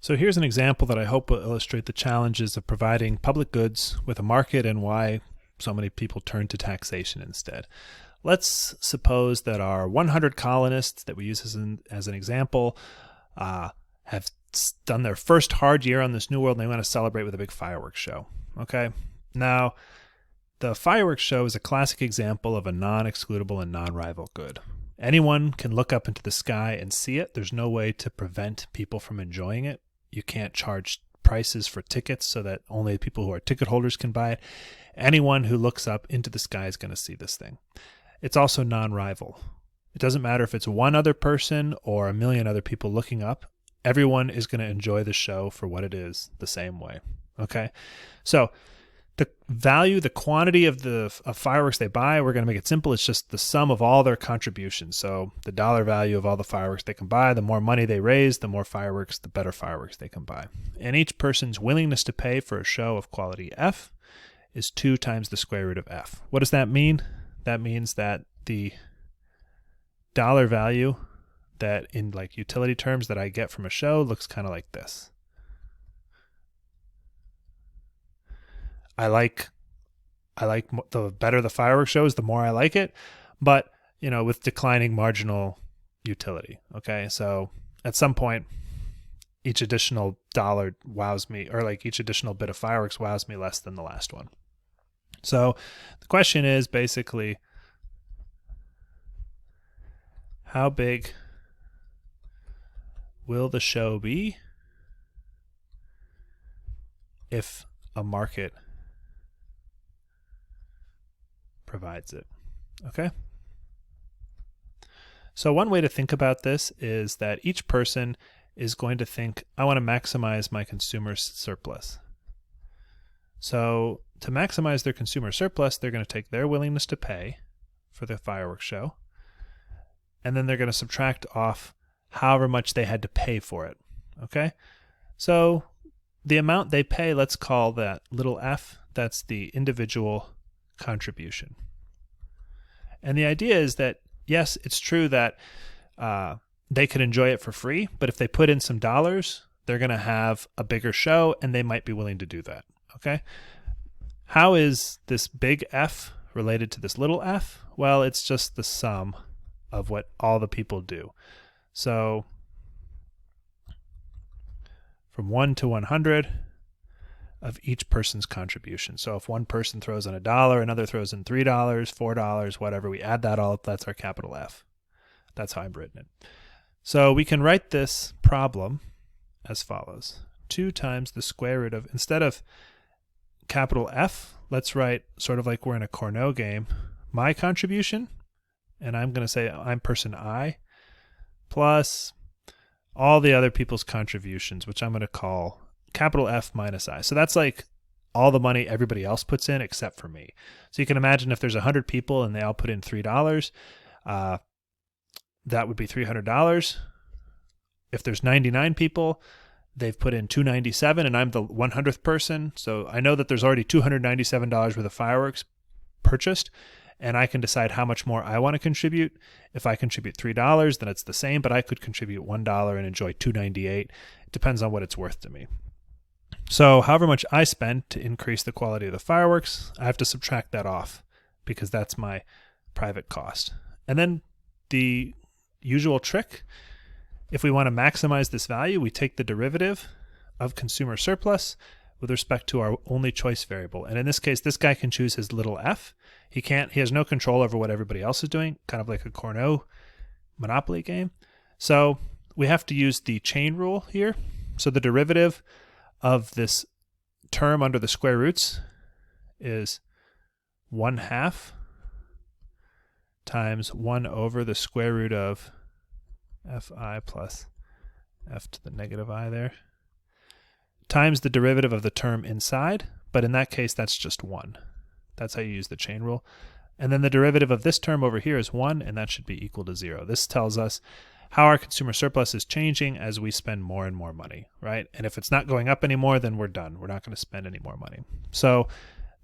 So here's an example that I hope will illustrate the challenges of providing public goods with a market and why so many people turn to taxation instead. Let's suppose that our 100 colonists that we use as an example have done their first hard year on this new world and they want to celebrate with a big fireworks show. Okay. Now, the fireworks show is a classic example of a non-excludable and non-rival good. Anyone can look up into the sky and see it. There's no way to prevent people from enjoying it. You can't charge prices for tickets so that only people who are ticket holders can buy it. Anyone who looks up into the sky is going to see this thing. It's also non-rival. It doesn't matter if it's one other person or a million other people looking up. Everyone is going to enjoy the show for what it is the same way. Okay? So the value, the quantity of fireworks they buy, we're going to make it simple. It's just the sum of all their contributions. So the dollar value of all the fireworks they can buy, the more money they raise, the more fireworks, the better fireworks they can buy. And each person's willingness to pay for a show of quality F is 2 times the square root of F. What does that mean? That means that the dollar value that in like utility terms that I get from a show looks kind of like this. I like the better the fireworks shows, the more I like it, but with declining marginal utility. Okay, so at some point, each additional dollar wows me, or like each additional bit of fireworks wows me less than the last one. So the question is basically, how big will the show be if a market provides it? Okay. So one way to think about this is that each person is going to think, I want to maximize my consumer surplus. So to maximize their consumer surplus, they're going to take their willingness to pay for the fireworks show, and then they're going to subtract off however much they had to pay for it. Okay. So the amount they pay, let's call that little f, that's the individual contribution. And the idea is that, yes, it's true that they could enjoy it for free, but if they put in some dollars, they're going to have a bigger show and they might be willing to do that. Okay. How is this big F related to this little f? Well, it's just the sum of what all the people do. So from 1 to 100 of each person's contribution. So if one person throws in $1, another throws in $3, $4, whatever, we add that all up, that's our capital F. That's how I've written it. So we can write this problem as follows. 2 times the square root of, instead of capital F, let's write sort of like we're in a Cornell game, my contribution, and I'm going to say I'm person I, plus all the other people's contributions, which I'm going to call capital F minus I. So that's like all the money everybody else puts in except for me. So you can imagine if there's 100 people and they all put in $3, that would be $300. If there's 99 people, they've put in $297 and I'm the 100th person. So I know that there's already $297 worth of fireworks purchased, and I can decide how much more I want to contribute. If I contribute $3, then it's the same, but I could contribute $1 and enjoy $298. It depends on what it's worth to me. So however much I spend to increase the quality of the fireworks, I have to subtract that off because that's my private cost. And then the usual trick, if we want to maximize this value, we take the derivative of consumer surplus with respect to our only choice variable. And in this case, this guy can choose his little f. He has no control over what everybody else is doing, kind of like a Cornell Monopoly game. So we have to use the chain rule here. So the derivative of this term under the square roots is 1/2 times 1 over the square root of fi plus f to the negative I there, times the derivative of the term inside, but in that case that's just 1. That's how you use the chain rule. And then the derivative of this term over here is 1, and that should be equal to 0. This tells us how our consumer surplus is changing as we spend more and more money, right? And if it's not going up anymore, then we're done. We're not going to spend any more money. So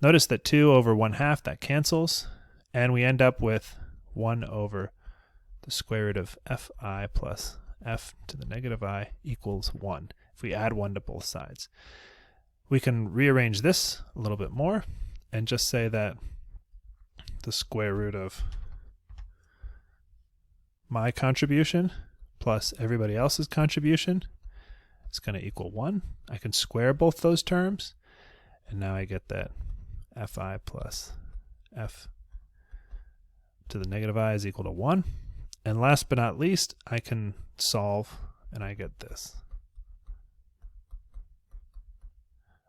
notice that 2 over 1/2, that cancels, and we end up with 1 over the square root of fi plus f to the negative I equals 1. if we add 1 to both sides. We can rearrange this a little bit more and just say that the square root of my contribution plus everybody else's contribution is going to equal 1. I can square both those terms, and now I get that fi plus f to the negative I is equal to 1. And last but not least, I can solve, and I get this.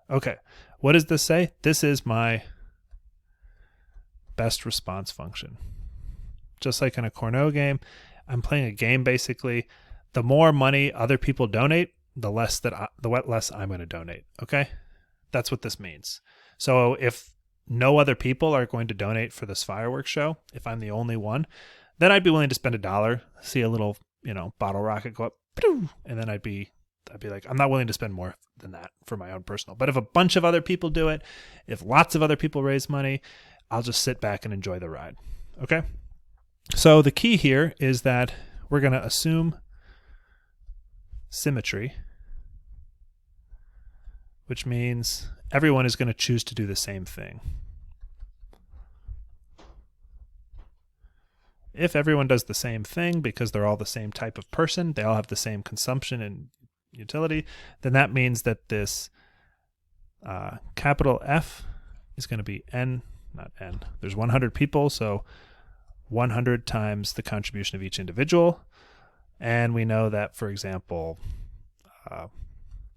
Okay, what does this say? This is my best response function. Just like in a Cornell game, I'm playing a game basically. The more money other people donate, the less I'm going to donate. Okay, that's what this means. So if no other people are going to donate for this fireworks show, if I'm the only one, then I'd be willing to spend $1, see a little, bottle rocket go up, and then I'd be like, I'm not willing to spend more than that for my own personal. But if a bunch of other people do it, if lots of other people raise money, I'll just sit back and enjoy the ride. Okay? So the key here is that we're going to assume symmetry, which means everyone is going to choose to do the same thing. If everyone does the same thing because they're all the same type of person, they all have the same consumption and utility, then that means that this capital F is going to be n, not n. There's 100 people, so 100 times the contribution of each individual. And we know that, for example,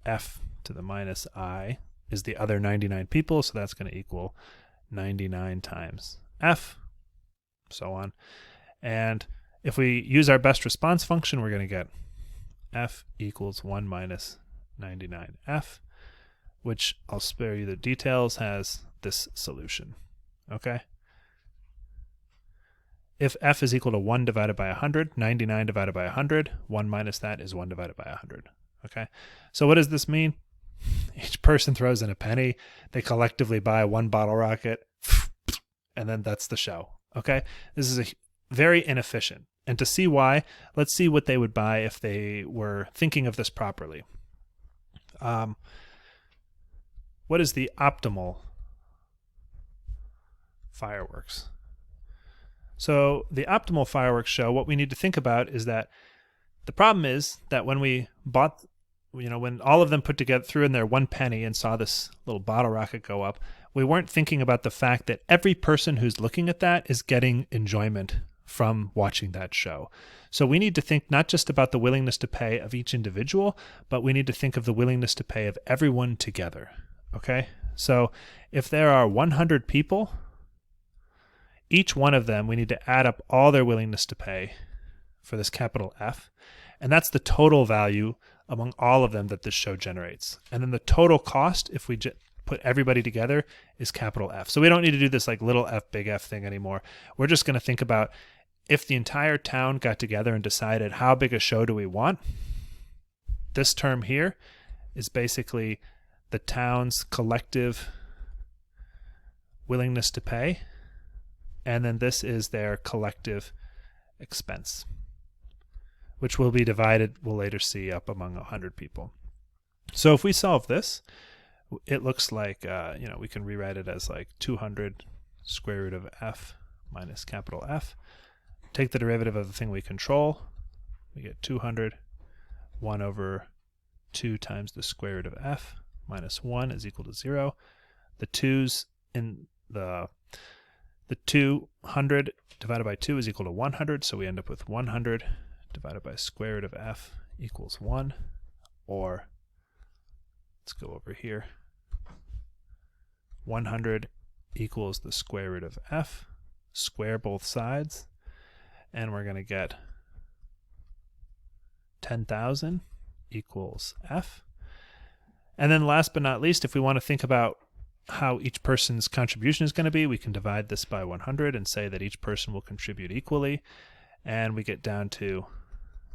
F to the minus I is the other 99 people, so that's going to equal 99 times F, so on. And if we use our best response function, we're going to get F equals 1 minus 99F, which I'll spare you the details, has this solution. Okay? If F is equal to 1 divided by 100, 99 divided by 100, 1 minus that is 1 divided by 100. Okay? So what does this mean? Each person throws in a penny. They collectively buy 1 bottle rocket, and then that's the show. Okay? This is very inefficient. And to see why, let's see what they would buy if they were thinking of this properly. What is the optimal fireworks? So the optimal fireworks show, what we need to think about is that the problem is that when we bought, when all of them put together, threw in their 1 penny and saw this little bottle rocket go up, we weren't thinking about the fact that every person who's looking at that is getting enjoyment from watching that show. So we need to think not just about the willingness to pay of each individual, but we need to think of the willingness to pay of everyone together. Okay? So if there are 100 people, each one of them, we need to add up all their willingness to pay for this capital F, and that's the total value among all of them that this show generates. And then the total cost, if we put everybody together, is capital F. So we don't need to do this like little f, big F thing anymore. We're just going to think about if the entire town got together and decided how big a show do we want, this term here is basically the town's collective willingness to pay, and then this is their collective expense, which will be divided, we'll later see, up among 100 people. So if we solve this, it looks like, we can rewrite it as like 200 square root of f minus capital F. Take the derivative of the thing we control. We get 200, 1 over 2 times the square root of f minus 1 is equal to 0. The 2's in the 200 divided by 2 is equal to 100, so we end up with 100 divided by square root of f equals 1, or let's go over here. 100 equals the square root of f, square both sides, and we're going to get 10,000 equals f. And then last but not least, if we want to think about how each person's contribution is going to be, we can divide this by 100 and say that each person will contribute equally, and we get down to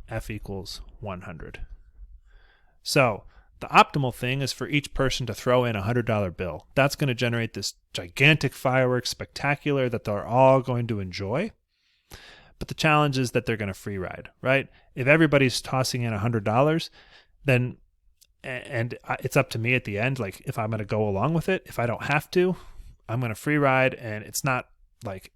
f equals 100. So the optimal thing is for each person to throw in a $100 bill. That's going to generate this gigantic fireworks spectacular that they're all going to enjoy. But the challenge is that they're going to free ride, right? If everybody's tossing in $100, then and it's up to me at the end, like if I'm going to go along with it. If I don't have to, I'm going to free ride, and it's not like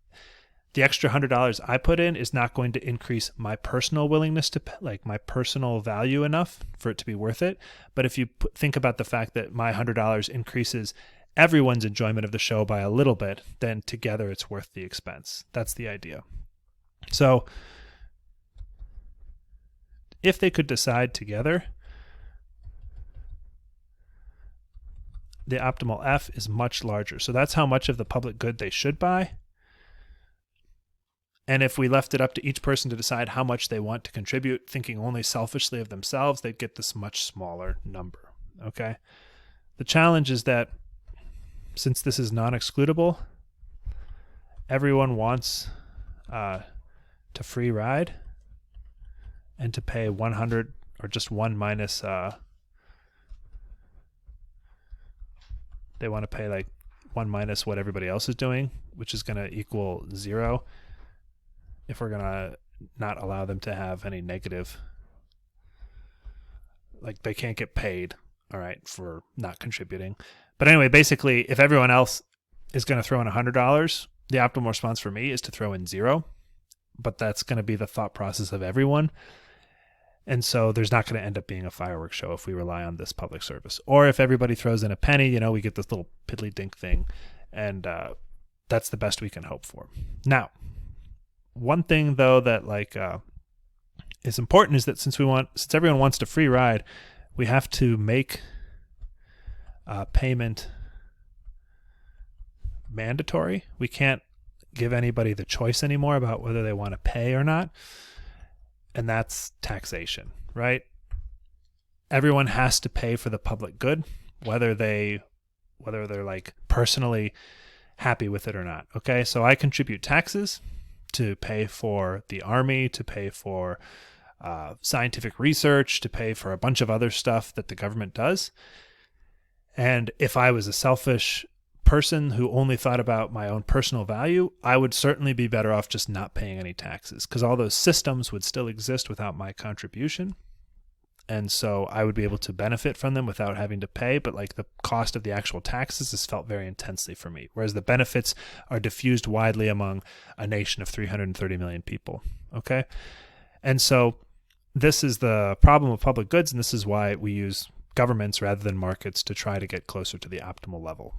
the extra $100 I put in is not going to increase my personal willingness to pay, like my personal value enough for it to be worth it. But if you think about the fact that my $100 increases everyone's enjoyment of the show by a little bit, then together it's worth the expense. That's the idea. So if they could decide together, the optimal F is much larger. So that's how much of the public good they should buy. And if we left it up to each person to decide how much they want to contribute, thinking only selfishly of themselves, they'd get this much smaller number. Okay? The challenge is that since this is non-excludable, everyone wants to free ride and to pay 100 or just 1 minus, they want to pay like 1 minus what everybody else is doing, which is going to equal 0 if we're going to not allow them to have any negative, like they can't get paid, all right, for not contributing. But anyway, basically, if everyone else is going to throw in $100, the optimal response for me is to throw in 0, but that's going to be the thought process of everyone. And so there's not going to end up being a fireworks show if we rely on this public service. Or if everybody throws in a penny, you know, we get this little piddly dink thing. And that's the best we can hope for. Now, one thing though that is important is that since everyone wants to free ride, we have to make payment mandatory. We can't give anybody the choice anymore about whether they want to pay or not. And that's taxation, right? Everyone has to pay for the public good, whether they're like personally happy with it or not. Okay, so I contribute taxes to pay for the army, to pay for scientific research, to pay for a bunch of other stuff that the government does. And if I was a selfish person who only thought about my own personal value, I would certainly be better off just not paying any taxes, because all those systems would still exist without my contribution. And so I would be able to benefit from them without having to pay, but like the cost of the actual taxes is felt very intensely for me, whereas the benefits are diffused widely among a nation of 330 million people. Okay? And so this is the problem of public goods, and this is why we use governments rather than markets to try to get closer to the optimal level.